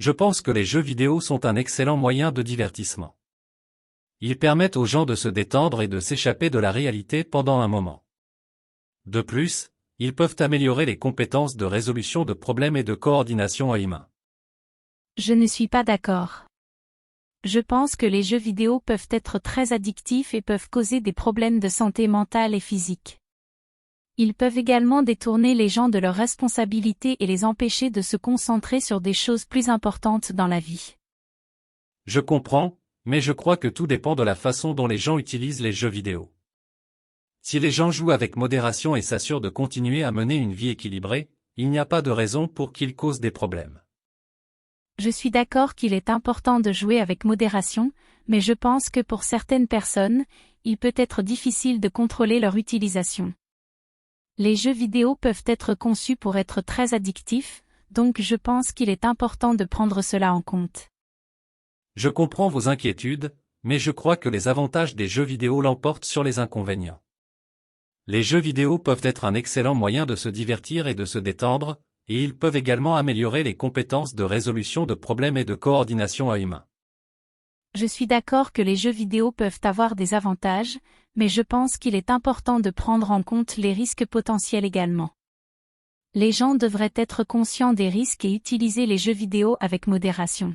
Je pense que les jeux vidéo sont un excellent moyen de divertissement. Ils permettent aux gens de se détendre et de s'échapper de la réalité pendant un moment. De plus, ils peuvent améliorer les compétences de résolution de problèmes et de coordination œil-main. Je ne suis pas d'accord. Je pense que les jeux vidéo peuvent être très addictifs et peuvent causer des problèmes de santé mentale et physique. Ils peuvent également détourner les gens de leurs responsabilités et les empêcher de se concentrer sur des choses plus importantes dans la vie. Je comprends, mais je crois que tout dépend de la façon dont les gens utilisent les jeux vidéo. Si les gens jouent avec modération et s'assurent de continuer à mener une vie équilibrée, il n'y a pas de raison pour qu'ils causent des problèmes. Je suis d'accord qu'il est important de jouer avec modération, mais je pense que pour certaines personnes, il peut être difficile de contrôler leur utilisation. Les jeux vidéo peuvent être conçus pour être très addictifs, donc je pense qu'il est important de prendre cela en compte. Je comprends vos inquiétudes, mais je crois que les avantages des jeux vidéo l'emportent sur les inconvénients. Les jeux vidéo peuvent être un excellent moyen de se divertir et de se détendre, et ils peuvent également améliorer les compétences de résolution de problèmes et de coordination œil-main. Je suis d'accord que les jeux vidéo peuvent avoir des avantages, mais je pense qu'il est important de prendre en compte les risques potentiels également. Les gens devraient être conscients des risques et utiliser les jeux vidéo avec modération.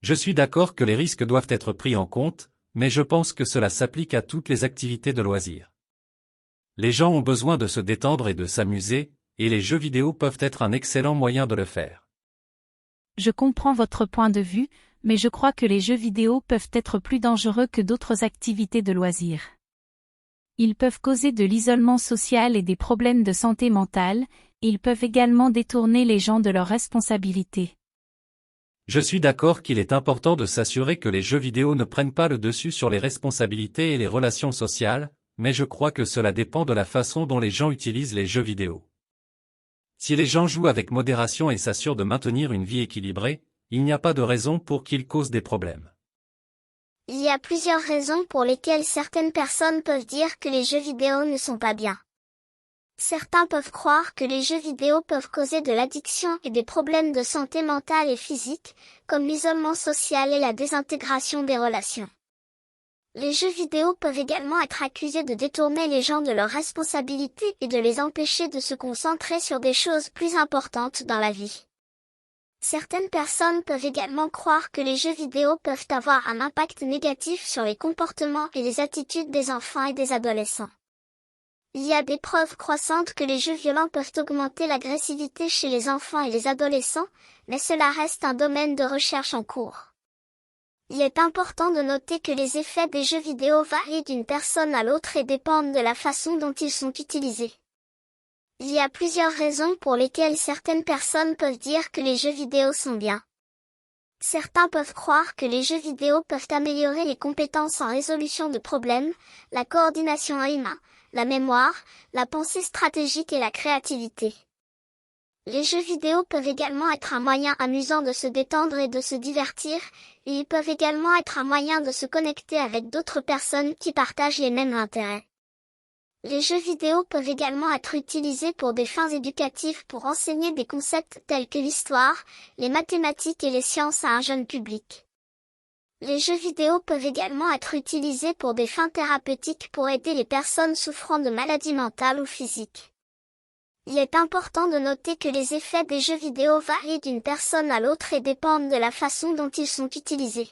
Je suis d'accord que les risques doivent être pris en compte, mais je pense que cela s'applique à toutes les activités de loisirs. Les gens ont besoin de se détendre et de s'amuser, et les jeux vidéo peuvent être un excellent moyen de le faire. Je comprends votre point de vue, mais je crois que les jeux vidéo peuvent être plus dangereux que d'autres activités de loisirs. Ils peuvent causer de l'isolement social et des problèmes de santé mentale, et ils peuvent également détourner les gens de leurs responsabilités. Je suis d'accord qu'il est important de s'assurer que les jeux vidéo ne prennent pas le dessus sur les responsabilités et les relations sociales, mais je crois que cela dépend de la façon dont les gens utilisent les jeux vidéo. Si les gens jouent avec modération et s'assurent de maintenir une vie équilibrée, il n'y a pas de raison pour qu'ils causent des problèmes. Il y a plusieurs raisons pour lesquelles certaines personnes peuvent dire que les jeux vidéo ne sont pas bien. Certains peuvent croire que les jeux vidéo peuvent causer de l'addiction et des problèmes de santé mentale et physique, comme l'isolement social et la désintégration des relations. Les jeux vidéo peuvent également être accusés de détourner les gens de leurs responsabilités et de les empêcher de se concentrer sur des choses plus importantes dans la vie. Certaines personnes peuvent également croire que les jeux vidéo peuvent avoir un impact négatif sur les comportements et les attitudes des enfants et des adolescents. Il y a des preuves croissantes que les jeux violents peuvent augmenter l'agressivité chez les enfants et les adolescents, mais cela reste un domaine de recherche en cours. Il est important de noter que les effets des jeux vidéo varient d'une personne à l'autre et dépendent de la façon dont ils sont utilisés. Il y a plusieurs raisons pour lesquelles certaines personnes peuvent dire que les jeux vidéo sont bien. Certains peuvent croire que les jeux vidéo peuvent améliorer les compétences en résolution de problèmes, la coordination œil-main, la mémoire, la pensée stratégique et la créativité. Les jeux vidéo peuvent également être un moyen amusant de se détendre et de se divertir, et ils peuvent également être un moyen de se connecter avec d'autres personnes qui partagent les mêmes intérêts. Les jeux vidéo peuvent également être utilisés pour des fins éducatives pour enseigner des concepts tels que l'histoire, les mathématiques et les sciences à un jeune public. Les jeux vidéo peuvent également être utilisés pour des fins thérapeutiques pour aider les personnes souffrant de maladies mentales ou physiques. Il est important de noter que les effets des jeux vidéo varient d'une personne à l'autre et dépendent de la façon dont ils sont utilisés.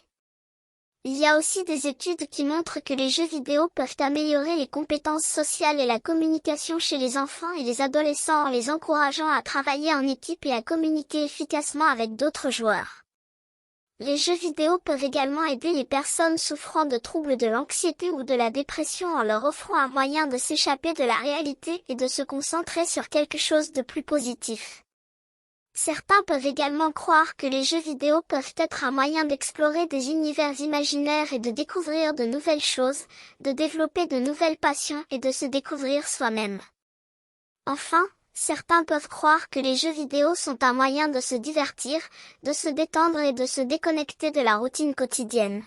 Il y a aussi des études qui montrent que les jeux vidéo peuvent améliorer les compétences sociales et la communication chez les enfants et les adolescents en les encourageant à travailler en équipe et à communiquer efficacement avec d'autres joueurs. Les jeux vidéo peuvent également aider les personnes souffrant de troubles de l'anxiété ou de la dépression en leur offrant un moyen de s'échapper de la réalité et de se concentrer sur quelque chose de plus positif. Certains peuvent également croire que les jeux vidéo peuvent être un moyen d'explorer des univers imaginaires et de découvrir de nouvelles choses, de développer de nouvelles passions et de se découvrir soi-même. Enfin, certains peuvent croire que les jeux vidéo sont un moyen de se divertir, de se détendre et de se déconnecter de la routine quotidienne.